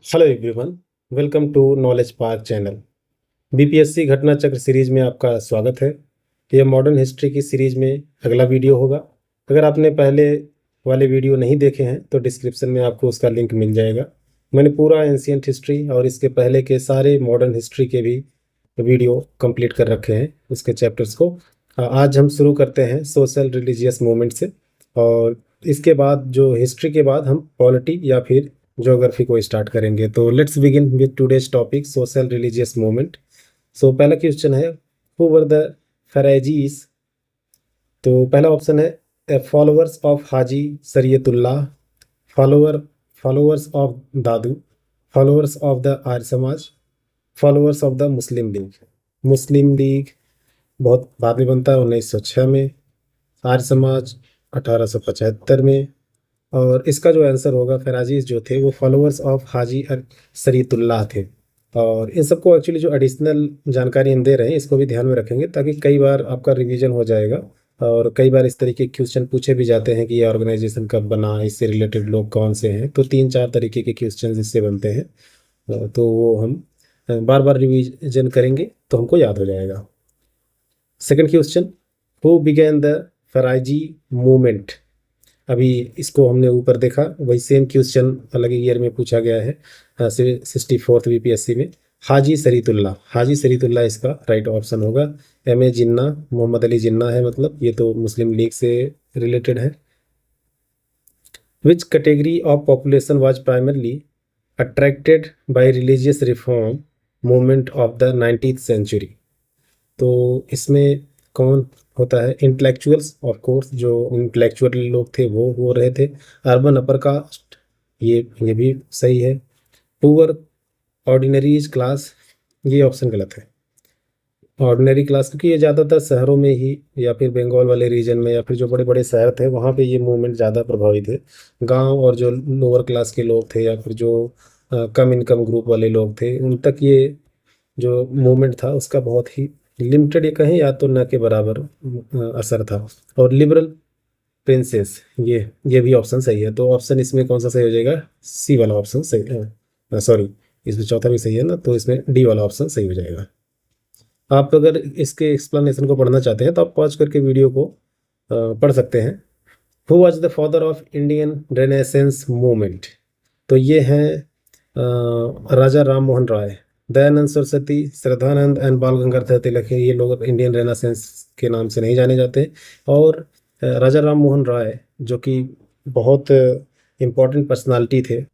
Hello everyone, welcome to knowledge park channel. BPSC Ghatna Chakra series में आपका स्वागत है। यह मॉडर्न हिस्ट्री की सीरीज में अगला वीडियो होगा। अगर आपने पहले वाले वीडियो नहीं देखे हैं तो डिस्क्रिप्शन में आपको उसका लिंक मिल जाएगा। मैंने पूरा एंशियंट हिस्ट्री और इसके पहले के सारे मॉडर्न हिस्ट्री के भी वीडियो कंप्लीट कर रखे हैं, उसके चैप्टर्स को। आज हम शुरू करते हैं सोशल रिलीजियस मूवमेंट से, और इसके बाद जो हिस्ट्री के बाद हम पॉलिटी या फिर ज्योग्राफी को स्टार्ट करेंगे। तो let's begin with today's topic social religious movement. So पहला क्वेश्चन है, हु वर द फरैजीज। तो पहला ऑप्शन है followers of Haji Shariatullah, followers of Dadu, followers of the Arya Samaj, followers of the Muslim League. Muslim League बहुत बाद में बनता है, 1906 में। आर्य समाज 1875 में। और इसका जो आंसर होगा, फराजीज जो थे वो फॉलोअर्स ऑफ हाजी सरीतुल्लाह थे। और इन सबको एक्चुअली जो एडिशनल जानकारी हम दे रहे हैं इसको भी ध्यान में रखेंगे, ताकि कई बार आपका रिवीजन हो जाएगा। और कई बार इस तरीके के क्वेश्चन पूछे भी जाते हैं कि ये ऑर्गेनाइजेशन कब बना, इससे रिलेटेड लोग कौन से हैं। तो 3-4 तरीके के क्वेश्चन इससे बनते हैं, तो वो हम बार बार रिवीजन करेंगे तो हमको याद हो जाएगा। Second question, who began the Faraizi movement. अभी इसको हमने ऊपर देखा, वही सेम क्वेश्चन अलग ईयर में पूछा गया है, 64th बीपीएससी में। हाजी सरीतुल्लाह, हाजी सरीतुल्लाह इसका राइट ऑप्शन होगा। एम ए जिन्ना, मोहम्मद अली जिन्ना है, मतलब ये तो मुस्लिम लीग से रिलेटेड है। Which category of population was primarily attracted by religious reform movement of the 19th century. तो इसमें कौन होता है? इंटेलेक्चुअल्स, ऑफ कोर्स जो इंटेलेक्चुअल लोग थे वो हो रहे थे। अर्बन अपर कास्ट, ये भी सही है। पुअर ऑर्डिनरीज क्लास, ये ऑप्शन गलत है। ऑर्डिनरी क्लास, क्योंकि ये ज़्यादातर शहरों में ही या फिर बंगाल वाले रीजन में या फिर जो बड़े बड़े शहर थे वहाँ पे ये मूवमेंट ज़्यादा प्रभावित है। गांव और जो लोअर क्लास के लोग थे या फिर जो कम इनकम ग्रुप वाले लोग थे, उन तक ये जो मूवमेंट था उसका बहुत ही लिमिटेड, ये कहें या तो न के बराबर असर था। और लिबरल प्रिंसेस, ये भी ऑप्शन सही है। तो ऑप्शन इसमें कौन सा सही हो जाएगा? सी वाला ऑप्शन सही है। सॉरी, इसमें चौथा भी सही है ना, तो इसमें डी वाला ऑप्शन सही हो जाएगा। आप अगर इसके एक्सप्लेनेशन को पढ़ना चाहते हैं तो आप पॉज करके वीडियो को पढ़ सकते हैं। Who was the father of Indian renaissance movement. तो ये हैं राजा राम मोहन राय, दयानंद सरस्वती, श्रद्धानंद एंड बाल गंगाधर तिलक। ये लोग इंडियन रेनेसेंस के नाम से नहीं जाने जाते। और राजा राम मोहन राय जो कि बहुत इम्पोर्टेंट पर्सनालिटी थे,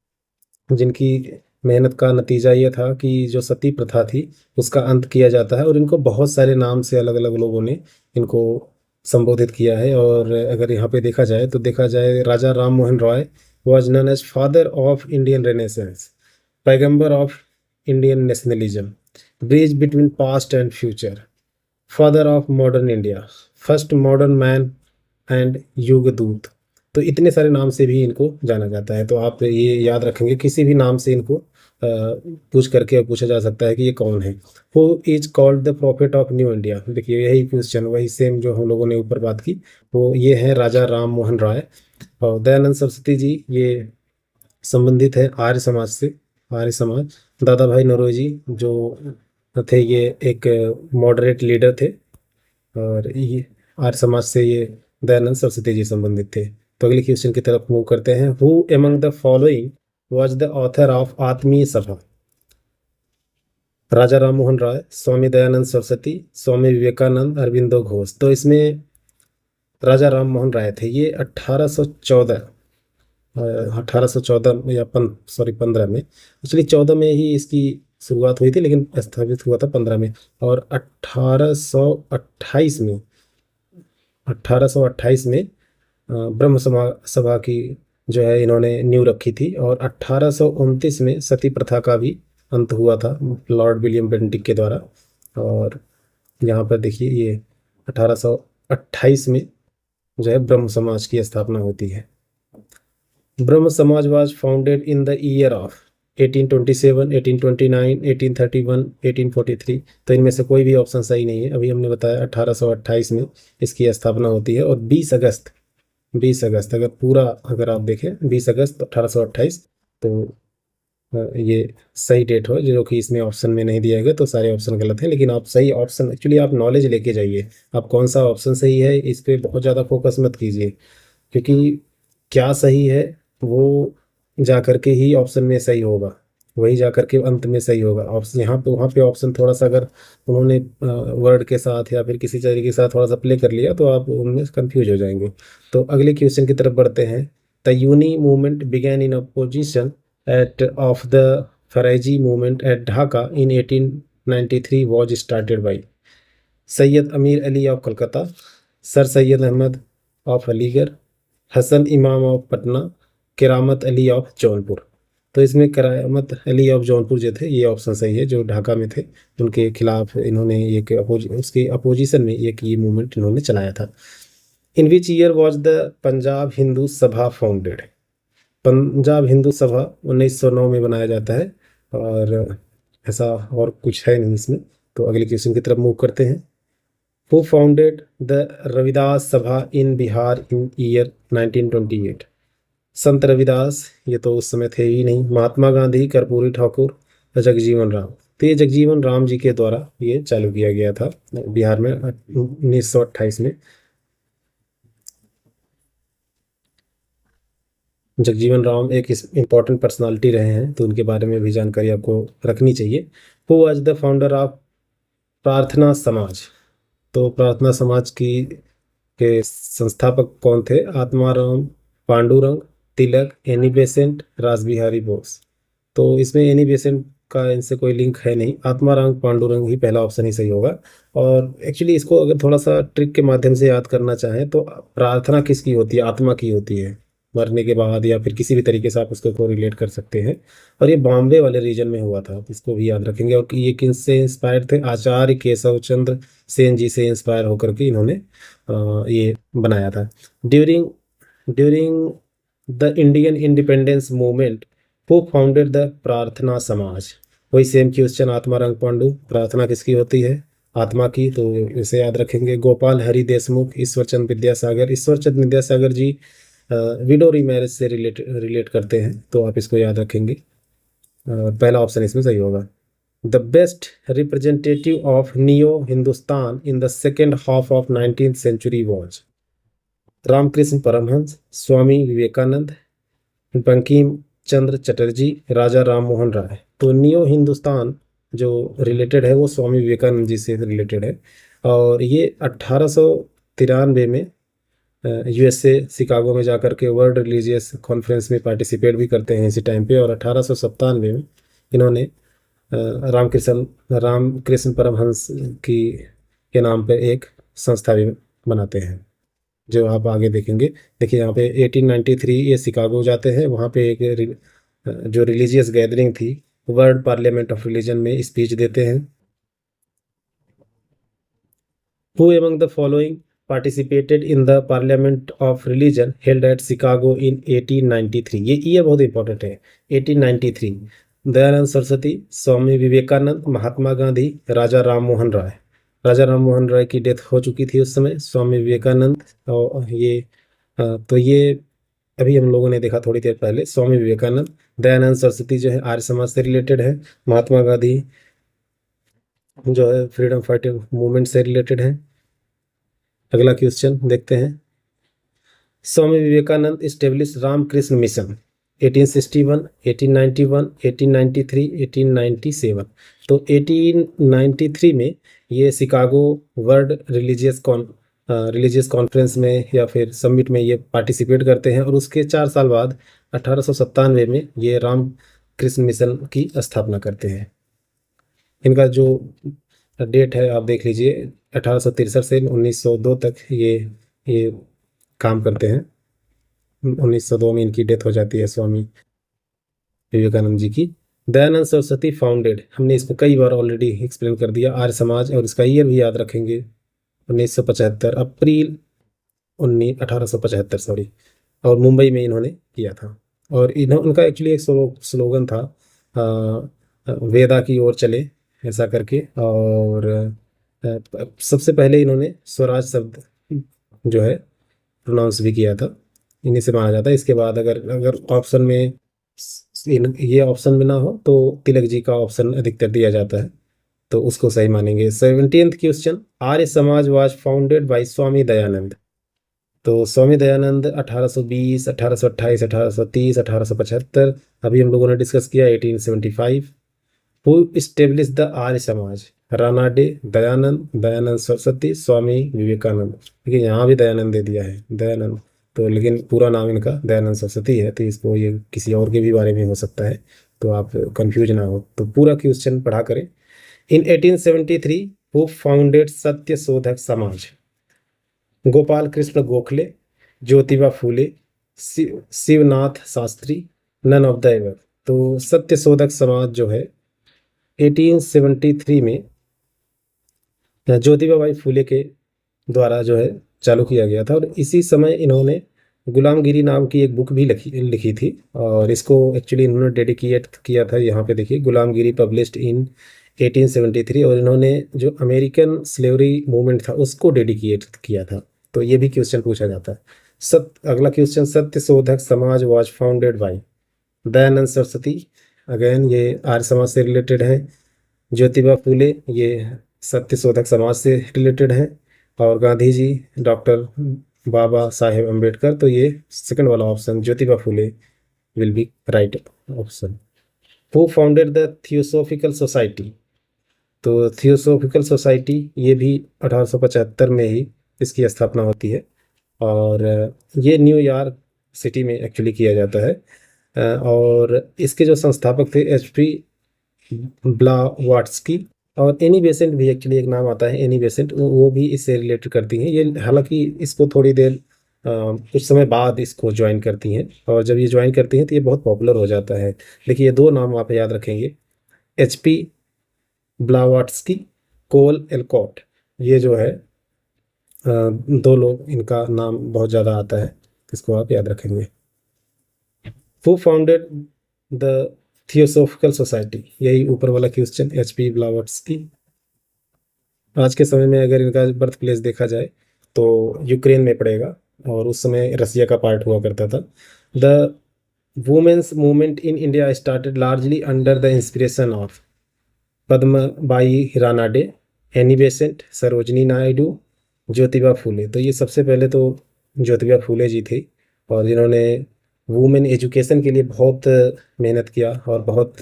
जिनकी मेहनत का नतीजा ये था कि जो सती प्रथा थी उसका अंत किया जाता है। और इनको बहुत सारे नाम से अलग अलग लोगों ने इनको संबोधित किया है। और अगर यहाँ पे देखा जाए तो देखा जाए, राजा Ram Mohan Roy was known as father of Indian Renaissance, पैगंबर of Indian nationalism, bridge between past and future, father of modern India, first modern man and युगदूत। तो इतने सारे नाम से भी इनको जाना जाता है। तो आप ये याद रखेंगे, किसी भी नाम से इनको पूछ करके पूछा जा सकता है कि ये कौन है। Who is called the profit of new India. देखिए यही क्वेश्चन, वही सेम जो हम लोगों ने ऊपर बात की, वो ये है राजा राम मोहन राय। और दयानंद सरस्वती जी ये संबंधित है आर्य समाज से, आर्य समाज। दादा भाई नौरोजी जो थे ये एक मॉडरेट लीडर थे, और ये आर्य समाज से ये दयानंद सरस्वती जी संबंधित थे। तो अगले क्वेश्चन की तरफ मूव करते हैं। Who among the following was the author of आत्मीय सभा। राजा राम मोहन राय, स्वामी दयानंद सरस्वती, स्वामी विवेकानंद, अरविंदो घोष। तो इसमें राजा राम मोहन राय थे। ये 1814 या 15 में, एक्चुअली 14 में ही इसकी शुरुआत हुई थी, लेकिन स्थापित हुआ था 15 में। और 1828 में ब्रह्म सभा की जो है इन्होंने नींव रखी थी। और 1829 में सती प्रथा का भी अंत हुआ था लॉर्ड विलियम बेंटिक के द्वारा। और यहाँ पर देखिए ये 1828 में जो है ब्रह्म समाज की स्थापना होती है। ब्रह्म समाज was founded in the year of 1827, 1829, 1831, 1843। तो इनमें से कोई भी ऑप्शन सही नहीं है। अभी हमने बताया 1828 में इसकी स्थापना होती है। और 20 अगस्त, अगर आप देखें 20 अगस्त 1828, तो ये सही डेट हो, जो कि इसमें ऑप्शन में नहीं दिया गया, तो सारे ऑप्शन गलत हैं। लेकिन आप सही ऑप्शन, एक्चुअली आप नॉलेज लेके जाइए, आप कौन सा ऑप्शन सही है इस पे बहुत ज़्यादा फोकस मत कीजिए, क्योंकि क्या सही है वो जा करके ही ऑप्शन में सही होगा, वही जा करके अंत में सही होगा। ऑप्शन यहाँ पे वहाँ पे ऑप्शन थोड़ा सा अगर उन्होंने वर्ड के साथ या फिर किसी तरीके के साथ थोड़ा सा प्ले कर लिया तो आप उनमें कंफ्यूज हो जाएंगे। तो अगले क्वेश्चन की तरफ बढ़ते हैं। The uni movement began in opposition at of the Faraizi movement at Dhaka in 1893 was started by Syed Ameer Ali of Calcutta, Sir Syed Ahmad of Aligarh, Hasan Imam of Patna, करामत अली ऑफ जौनपुर। तो इसमें करामत अली ऑफ जौनपुर जो थे, ये ऑप्शन सही है, जो ढाका में थे, उनके खिलाफ इन्होंने एक उसके अपोजिशन में एक ये मूवमेंट इन्होंने चलाया था। In which year was the Punjab Hindu Sabha founded? Punjab Hindu सभा 1909 में बनाया जाता है, और ऐसा और कुछ है नहीं इसमें। तो अगले क्वेश्चन की तरफ मूव करते हैं। हु फाउंडेड द रविदास सभा इन बिहार इन ईयर 1928? संत रविदास, ये तो उस समय थे ही नहीं। महात्मा गांधी, कर्पूरी ठाकुर, जगजीवन राम। तो ये जगजीवन राम जी के द्वारा ये चालू किया गया था बिहार में 1928 में। जगजीवन राम एक इम्पॉर्टेंट पर्सनालिटी रहे हैं, तो उनके बारे में भी जानकारी आपको रखनी चाहिए। Who was the founder of प्रार्थना समाज? तो प्रार्थना समाज की के संस्थापक कौन थे? आत्माराम, पांडुरंग, तिलक, एनी बेसेंट, रासबिहारी बोस। तो इसमें एनी बेसेंट का इनसे कोई लिंक है नहीं, आत्माराम पांडुरंग ही पहला ऑप्शन ही सही होगा। और एक्चुअली इसको अगर थोड़ा सा ट्रिक के माध्यम से याद करना चाहें तो प्रार्थना किसकी होती है? आत्मा की होती है, मरने के बाद या फिर किसी भी तरीके से आप उसको को रिलेट कर सकते हैं। और ये बॉम्बे वाले रीजन में हुआ था, इसको भी याद रखेंगे। और ये किन से इंस्पायर थे? आचार्य केशव चंद्र सेन जी से इंस्पायर होकर के इन्होंने ये बनाया था। During during the Indian independence movement who founded the प्रार्थना समाज? वही सेम क्वेश्चन, आत्माराम पांडु। प्रार्थना किसकी होती है? आत्मा की, तो इसे याद रखेंगे। गोपाल हरि देशमुख, ईश्वरचंद विद्यासागर। ईश्वरचंद विद्यासागर जी विडो रीमैरिज से रिलेट करते हैं, तो आप इसको याद रखेंगे। पहला ऑप्शन इसमें सही होगा। The best representative of neo Hindustan in the second half of 19th century was? Ramakrishna Paramhansa, Swami Vivekananda, Bankim Chandra Chatterjee, Raja Ram Mohan Roy. तो नियो हिंदुस्तान जो रिलेटेड है वो स्वामी विवेकानंद जी से रिलेटेड है, और ये 1893 में यूएसए शिकागो में जाकर के वर्ल्ड रिलीजियस कॉन्फ्रेंस में पार्टिसिपेट भी करते हैं इसी टाइम पे। और 1897 में इन्होंने रामकृष्ण परमहंस की के नाम पे एक संस्था भी बनाते हैं, जो आप आगे देखेंगे। देखिए यहाँ पे 1893 ये शिकागो जाते हैं, वहाँ पे एक जो रिलीजियस गैदरिंग थी, वर्ल्ड पार्लियामेंट ऑफ रिलीजन में स्पीच देते हैं। Who among the following participated in the Parliament of Religion held at Chicago in 1893? ये ईयर बहुत इंपॉर्टेंट है, 1893। दयानंद सरस्वती, स्वामी विवेकानंद, महात्मा गांधी, राजा राम मोहन राय। राजा राम मोहन राय की डेथ हो चुकी थी उस समय। स्वामी विवेकानंद, और ये तो ये अभी हम लोगों ने देखा थोड़ी देर पहले, स्वामी विवेकानंद। दयानंद सरस्वती जो है आर्य समाज से रिलेटेड है। महात्मा गांधी जो है फ्रीडम फाइटिंग मूवमेंट से रिलेटेड है। अगला क्वेश्चन देखते हैं। Swami Vivekananda establish Ramakrishna mission 1861, 1891, 1893, 1897। तो 1893 में ये शिकागो वर्ल्ड रिलीजियस कॉन्फ्रेंस में या फिर समिट में ये पार्टिसिपेट करते हैं, और उसके 4 साल बाद 1897 में ये रामकृष्ण मिशन की स्थापना करते हैं। इनका जो डेट है आप देख लीजिए, 1863 से 1902 तक ये काम करते हैं। 1902 में इनकी डेथ हो जाती है स्वामी विवेकानंद जी की। दयानंद सरस्वती फाउंडेड, हमने इसको कई बार ऑलरेडी एक्सप्लेन कर दिया, आर्य समाज। और इसका ईयर भी याद रखेंगे, 1975 अप्रैल 1875 सॉरी। और मुंबई में इन्होंने किया था। और उनका एक्चुअली एक स्लोगन था, वेदा की ओर चले, ऐसा करके। और सबसे पहले इन्होंने स्वराज शब्द जो है प्रोनाउंस भी किया था, इन्हीं से माना जाता है। इसके बाद अगर ऑप्शन में ये ऑप्शन में ना हो तो तिलक जी का ऑप्शन अधिकतर दिया जाता है, तो उसको सही मानेंगे। 17th question, Arya Samaj was founded by Swami Dayanand. तो स्वामी दयानंद 1820, 1828, 1830, 1875, अभी हम लोगों ने डिस्कस किया 1875। हु इस्टेब्लिश द आर्य समाज? रानाडे, दयानंद, दयानंद सरस्वती, स्वामी विवेकानंद। देखिए यहाँ भी दयानंद दे दिया है, दयानंद, तो लेकिन पूरा नाम इनका दयानंद सरस्वती है, तो इसको ये किसी और के भी बारे में हो सकता है, तो आप कंफ्यूज ना हो। तो पूरा क्वेश्चन पढ़ा करें। इन 1873 who founded Satya Shodhak Samaj? Gopal Krishna Gokhale, Jyotiba Phule, Shivnath Shastri, none of the ever. तो सत्य शोधक समाज जो है 1873 में ज्योतिबा बाई फूले के द्वारा जो है चालू किया गया था, और इसी समय इन्होंने गुलामगिरी नाम की एक बुक भी लिखी थी, और इसको एक्चुअली इन्होंने डेडिकेट किया था। यहाँ पे देखिए, गुलामगिरी पब्लिश्ड इन 1873, और इन्होंने जो अमेरिकन स्लेवरी मूवमेंट था उसको डेडिकेट किया था। तो ये भी क्वेश्चन पूछा जाता है। अगला क्वेश्चन, सत्य शोधक समाज was founded by Dayanand Saraswati. Again ये आर्य समाज से रिलेटेड है। ज्योतिबा फूले ये सत्य शोधक समाज से रिलेटेड है, और गांधी जी डॉक्टर बाबा साहेब अम्बेडकर। तो ये सेकंड वाला option Jyotiba Phule will be right option. Who founded the theosophical society? तो थियोसॉफिकल सोसाइटी ये भी 1875 में ही इसकी स्थापना होती है, और ये न्यूयॉर्क सिटी में एक्चुअली किया जाता है। और इसके जो संस्थापक थे HP ब्लावाट्स्की, और एनी बेसेंट भी एक्चुअली एक नाम आता है, एनी बेसेंट, वो भी इससे रिलेटेड करती हैं। ये हालांकि इसको थोड़ी देर कुछ समय बाद इसको ज्वाइन करती हैं, और जब ये ज्वाइन करती हैं तो ये बहुत पॉपुलर हो जाता है। देखिए ये दो नाम आप याद रखेंगे, HP ब्लावाट्स्की, कोल एलकॉट, ये जो है दो लोग, इनका नाम बहुत ज़्यादा आता है, इसको आप याद रखेंगे। Who founded the theosophical society? यही ऊपर वाला क्वेश्चन, HP ब्लावाट्स्की। आज के समय में अगर इनका बर्थ प्लेस देखा जाए तो यूक्रेन में पड़ेगा, और उस समय रसिया का पार्ट हुआ करता था। The women's movement in India started largely under the inspiration of Padmabai Ranade, Annie Besant, Sarojini Naidu, Jyotiba Phule. तो ये सबसे पहले तो ज्योतिबा फूले जी थे, और जिन्होंने वुमेन एजुकेशन के लिए बहुत मेहनत किया और बहुत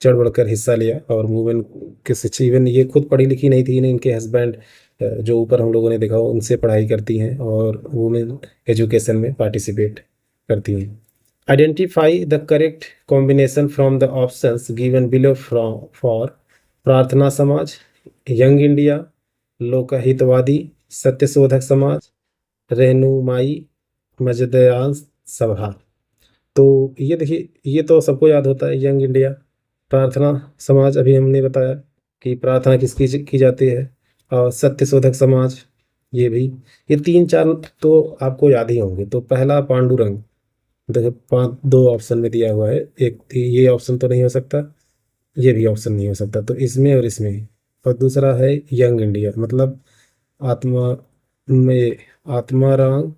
चढ़ बढ़कर हिस्सा लिया, और वुमेन के शिक्षा, इवन ये खुद पढ़ी लिखी नहीं थी, इनके हस्बैंड जो ऊपर हम लोगों ने देखा उनसे पढ़ाई करती हैं, और वुमेन एजुकेशन में पार्टिसिपेट करती हैं। Identify the correct combination from the options given below for प्रार्थना समाज, यंग इंडिया, लोकहितवादी, सत्यशोधक समाज, रहनुमाई मजदयान सभा। तो ये देखिए, ये तो सबको याद होता है, यंग इंडिया, प्रार्थना समाज अभी हमने बताया कि प्रार्थना किसकी की जाती है, और सत्यशोधक समाज ये भी। ये तीन चार तो आपको याद ही होंगे। तो पहला पांडुरंग, देखिए दो ऑप्शन में दिया हुआ है, एक ये ऑप्शन तो नहीं हो सकता, ये भी ऑप्शन नहीं हो सकता, तो इसमें और इसमें। और दूसरा है यंग इंडिया, मतलब आत्मा में आत्माराम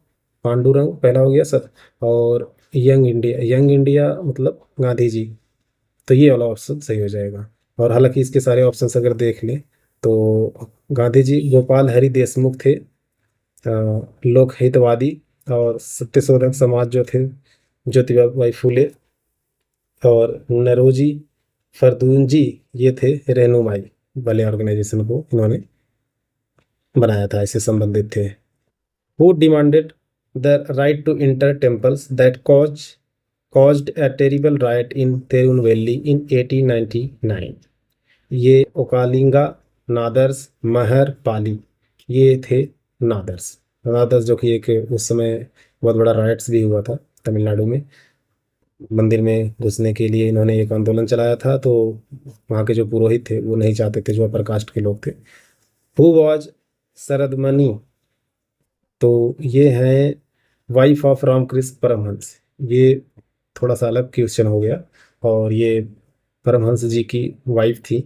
पांडुरंग पहला हो गया सर, और यंग इंडिया, यंग इंडिया मतलब गांधी जी। तो ये वाला ऑप्शन सही हो जाएगा। और हालांकि इसके सारे ऑप्शंस अगर देख लें तो गांधी जी गोपाल हरि देशमुख थे, लोक हितवादी, और सत्यशोधक समाज जो थे ज्योतिबा बाई फूले, और नरोजी फरदूंजी ये थे रहनुमाई वाले ऑर्गेनाइजेशन को इन्होंने बनाया था, इससे संबंधित थे। Who demanded the right to enter temples that caused a terrible riot in Tirunelveli in 1899? ये ओकालिंगा, नादर्स, महर, पाली, ये थे नादर्स। नादर्स जो कि एक उस समय बहुत बड़ा राइट्स भी हुआ था तमिलनाडु में, मंदिर में घुसने के लिए इन्होंने एक आंदोलन चलाया था, तो वहाँ के जो पुरोहित थे वो नहीं चाहते थे, जो अपर कास्ट के लोग थे। Who was Sharadmani? तो ये हैं वाइफ ऑफ रामकृष्ण परमहंस। ये थोड़ा सा अलग क्वेश्चन हो गया, और ये परमहंस जी की वाइफ थी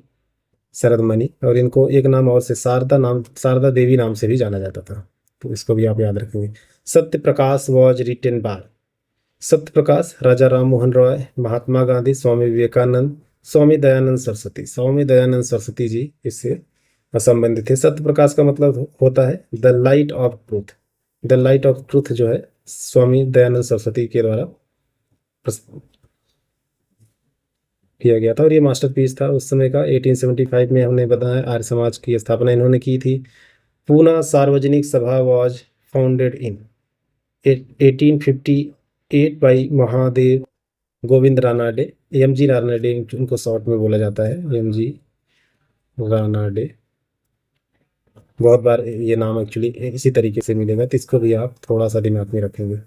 शरदमणि, और इनको एक नाम और से शारदा देवी नाम से भी जाना जाता था, तो इसको भी आप याद रखेंगे। Satya Prakash was written by? Satya Prakash, राजा राम मोहन रॉय, महात्मा गांधी, स्वामी विवेकानंद, स्वामी दयानंद सरस्वती। स्वामी दयानंद सरस्वती जी इससे संबंधित है। सत्य प्रकाश का मतलब होता है the light of truth. The light of truth जो है स्वामी दयानंद सरस्वती के द्वारा किया गया था और ये मास्टरपीस था उस समय का। 1875 में हमने बताया आर्य समाज की स्थापना इन्होंने की थी। Poona Sarvajanik Sabha was founded in 1858 by Mahadev Govind Ranade. M G Ranade उनको शॉर्ट में बोला जाता है, एम जी रानाडे। बहुत बार ये नाम एक्चुअली इसी तरीके से मिलेगा, तो इसको भी आप थोड़ा सा दिमाग में रखेंगे।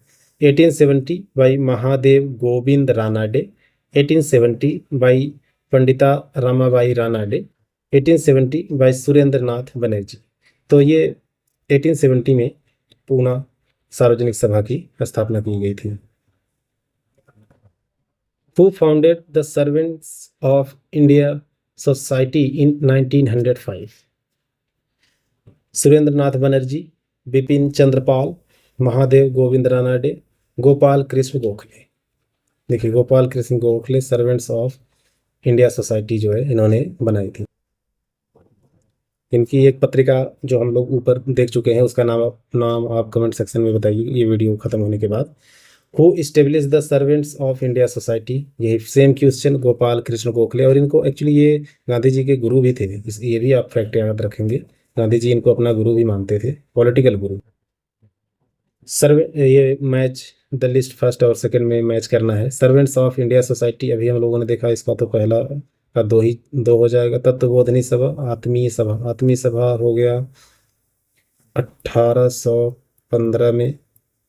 1870 by Mahadev Govind Ranade, 1870 by Pandita Ramabai Ranade, 1870 by Surendra Nath Banerjee. तो ये 1870 में पूना सार्वजनिक सभा की स्थापना की गई थी। Who founded the Servants of India Society in 1905? Surendra Nath Banerjee, Bipin Chandrapal, Mahadev Govind Ranade, Gopal Krishna Gokhale. देखिए Gopal Krishna Gokhale servants of India society जो है इन्होंने बनाई थी। इनकी एक पत्रिका जो हम लोग ऊपर देख चुके हैं उसका नाम आप कमेंट सेक्शन में बताइए ये वीडियो खत्म होने के बाद। Who establish the servants of India society, यही सेम क्वेश्चन, गोपाल कृष्ण गोखले। और इनको एक्चुअली ये गांधी जी के गुरु भी थे, ये भी आप फैक्ट याद रखेंगे। गांधी जी इनको अपना गुरु भी मानते थे, पॉलिटिकल गुरु। ये मैच द लिस्ट फर्स्ट और सेकंड में मैच करना है। सर्वेंट्स ऑफ इंडिया सोसाइटी अभी हम लोगों ने देखा, इसका तो पहला का दो हो जाएगा। तत्वबोधनी सभा, आत्मीय सभा। आत्मीय सभा हो गया 1815 में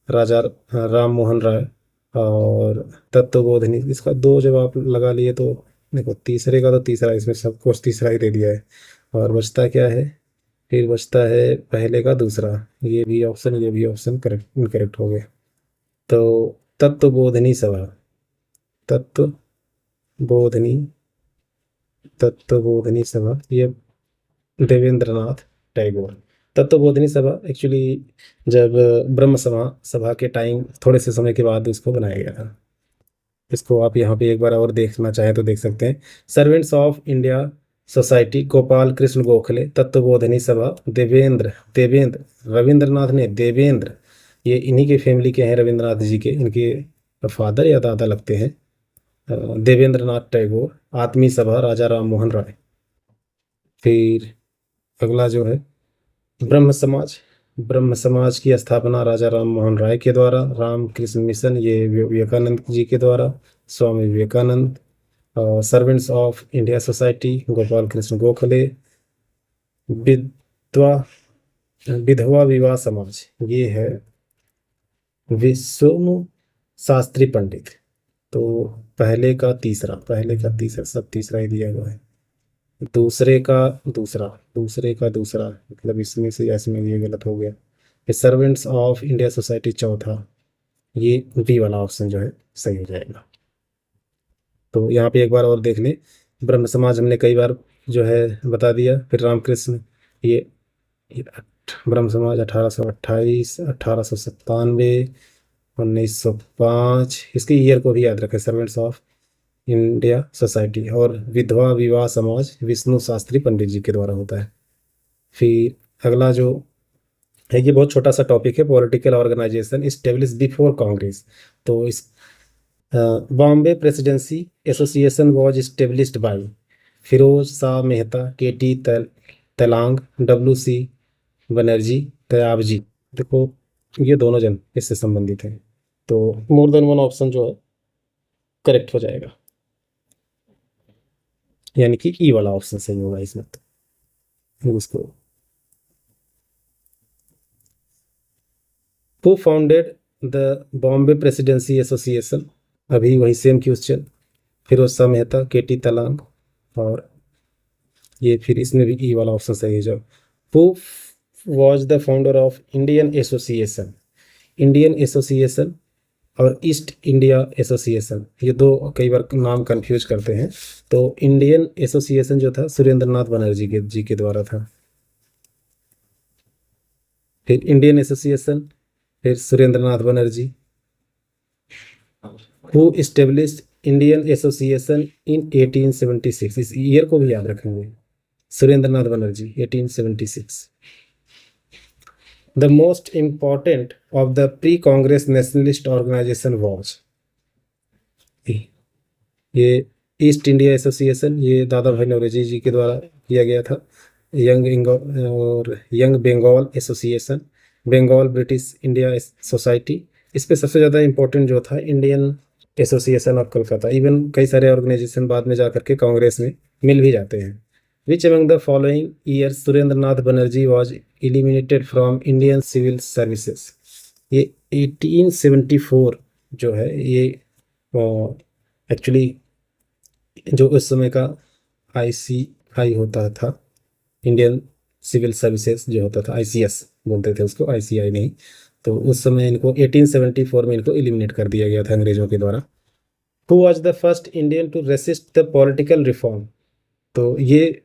राजा राम मोहन राय। और तत्वबोधनी, इसका दो जब आप लगा लिए तो देखो तीसरे का तो तीसरा, इसमें सब कुछ तीसरा ही दे दिया है। और बचता क्या है, फिर बचता है पहले का दूसरा। ये भी ऑप्शन करेक्ट इनकरेक्ट हो गया। तो तत्वबोधनी सभा, तत्वबोधनी तत्वबोधनी सभा, ये देवेंद्रनाथ टैगोर। तत्वबोधनी सभा एक्चुअली जब ब्रह्म सभा के टाइम थोड़े से समय के बाद इसको बनाया गया था। इसको आप यहाँ पे एक बार और देखना चाहें तो देख सकते हैं। Servants of India society, Gopal Krishna Gokhale. Tattvabodhini सभा, देवेंद्र देवेंद्र रविंद्रनाथ ने देवेंद्र, ये इन्हीं के फैमिली के हैं, रविंद्रनाथ जी के, इनके फादर या दादा लगते हैं। देवेंद्रनाथ टैगोर। आत्मीय सभा, राजा राम मोहन राय। फिर अगला जो है ब्रह्म समाज। ब्रह्म समाज की स्थापना राजा राम मोहन राय के द्वारा। रामकृष्ण मिशन, ये विवेकानंद जी के द्वारा, Swami Vivekananda. Servants of India society, Gopal Krishna Gokhale. विधवा विधवा विवाह समाज, ये है विष्णु शास्त्री पंडित। तो पहले का तीसरा सब तीसरा ही दिया हुआ है। दूसरे का दूसरा मतलब इसमें से इसमें ये गलत हो गया। फिर सर्वेंट्स ऑफ इंडिया सोसाइटी चौथा, ये बी वाला ऑप्शन जो है सही हो जाएगा। तो यहाँ पे एक बार और देख लें, ब्रह्म समाज हमने कई बार जो है बता दिया। फिर रामकृष्ण, ये ब्रह्म समाज 1828, 1897, 1905, इसके ईयर को भी याद रखें। Servants of India society. और विधवा विवाह समाज विष्णु शास्त्री पंडित जी के द्वारा होता है। फिर अगला जो है, ये बहुत छोटा सा टॉपिक है, political organisation establish before Congress. तो इस Bombay presidency association was established by Firoz Shah Mehta, K T Telang, W C Banerjee, Tyab ji. देखो ये दोनों जन इससे संबंधित हैं, तो मोर देन वन ऑप्शन जो है करेक्ट हो जाएगा, यानी कि ई वाला ऑप्शन सही होगा इसमें। तो उसको who founded the Bombay presidency association, अभी वही same question, Firoz Shah Mehta, K T Telang. और ये फिर इसमें भी ई वाला ऑप्शन सही है। जो who was the founder of Indian association, Indian association और ईस्ट इंडिया एसोसिएशन, ये दो कई बार नाम कंफ्यूज करते हैं। तो इंडियन एसोसिएशन जो था सुरेंद्रनाथ बनर्जी जी के द्वारा था। फिर इंडियन एसोसिएशन, फिर Surendranath Banerjee. Who established Indian association in 1876। इस ईयर को भी याद रखेंगे। Surendra Nath Banerjee 1876। The most important of the pre Congress nationalist organisation was, ये ईस्ट इंडिया एसोसिएशन, ये दादा भाई नौरोजी जी के द्वारा किया गया था। Young Bengal association, Bengal British India society, इस पे सबसे ज़्यादा इम्पोर्टेंट जो था Indian association of Calcutta. Even कई सारे ऑर्गेनाइजेशन बाद में जाकर के कांग्रेस में मिल भी जाते हैं। Which among the following year Surendra Nath Banerjee was eliminated from Indian civil services. ये 1874 जो है, ये एक्चुअली जो उस समय का ICI होता था, इंडियन सिविल सर्विसेज जो होता था, ICS बोलते थे उसको, ICI नहीं। तो उस समय इनको 1874 में इनको एलिमिनेट कर दिया गया था अंग्रेजों के द्वारा। Who was the first Indian to resist the political reform. तो ये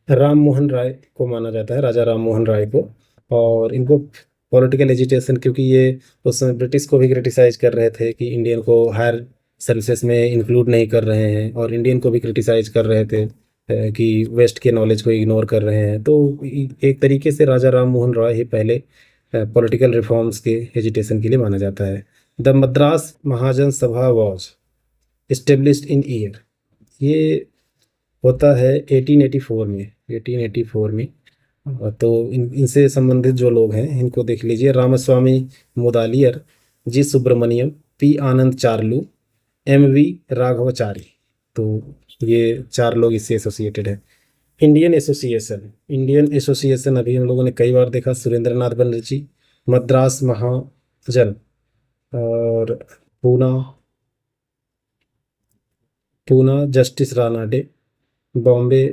राम मोहन राय को माना जाता है, राजा राम मोहन राय को। और इनको पॉलिटिकल एजिटेशन, क्योंकि ये उस समय ब्रिटिश को भी क्रिटिसाइज कर रहे थे कि इंडियन को हायर सर्विसेज में इंक्लूड नहीं कर रहे हैं, और इंडियन को भी क्रिटिसाइज कर रहे थे कि वेस्ट के नॉलेज को इग्नोर कर रहे हैं। तो एक तरीके से राजा राम मोहन राय ही पहले पॉलिटिकल रिफॉर्म्स के एजिटेशन के लिए माना जाता है। द मद्रास महाजन सभा वॉज इस्टेब्लिश्ड इन ईयर, ये होता है 1884 में, 1884 में। तो इनसे संबंधित जो लोग हैं इनको देख लीजिए। रामास्वामी मुदालियर, जी सुब्रमण्यम, P आनंद चार्लू, MV राघवाचारी। तो ये 4 लोग इससे एसोसिएटेड हैं। इंडियन एसोसिएशन, इंडियन एसोसिएशन अभी हम लोगों ने कई बार देखा, सुरेंद्र नाथ बनर्जी, मद्रास महाजन, और पूना जस्टिस रानाडे, बॉम्बे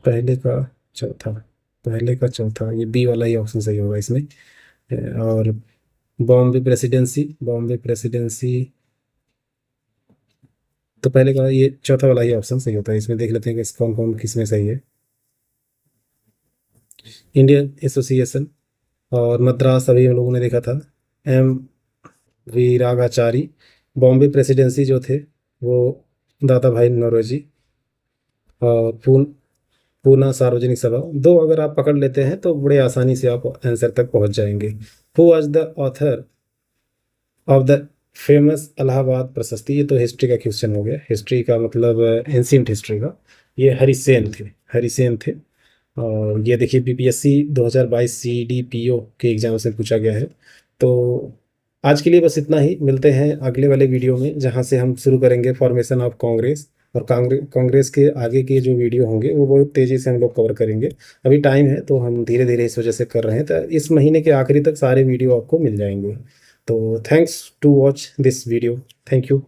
पहले का चौथा, ये बी वाला ही ऑप्शन सही होगा इसमें। और बॉम्बे प्रेसिडेंसी तो पहले का, ये चौथा वाला ही ऑप्शन सही होता है। इसमें देख लेते हैं कि कौन कौन किस में सही है। इंडियन एसोसिएशन और मद्रास अभी हम लोगों ने देखा था, MV राघाचारी। बॉम्बे प्रेसिडेंसी जो थे वो दादा भाई नौरोजी, और पूना सार्वजनिक सभा। 2 अगर आप पकड़ लेते हैं तो बड़े आसानी से आप आंसर तक पहुंच जाएंगे। Who was the author of the famous Allahabad प्रशस्ति, ये तो हिस्ट्री का क्वेश्चन हो गया, हिस्ट्री का मतलब एंशिएंट हिस्ट्री का। ये हरिसेन थे। और ये देखिए BPSC 2022 CDPO के एग्जाम से पूछा गया है। तो आज के लिए बस इतना ही, मिलते हैं अगले वाले वीडियो में, जहाँ से हम शुरू करेंगे फॉर्मेशन ऑफ कांग्रेस। और कांग्रेस के आगे के जो वीडियो होंगे वो बहुत तेज़ी से हम लोग कवर करेंगे। अभी टाइम है तो हम धीरे धीरे इस वजह से कर रहे हैं, तो इस महीने के आखिरी तक सारे वीडियो आपको मिल जाएंगे। तो thanks to watch this video, thank you.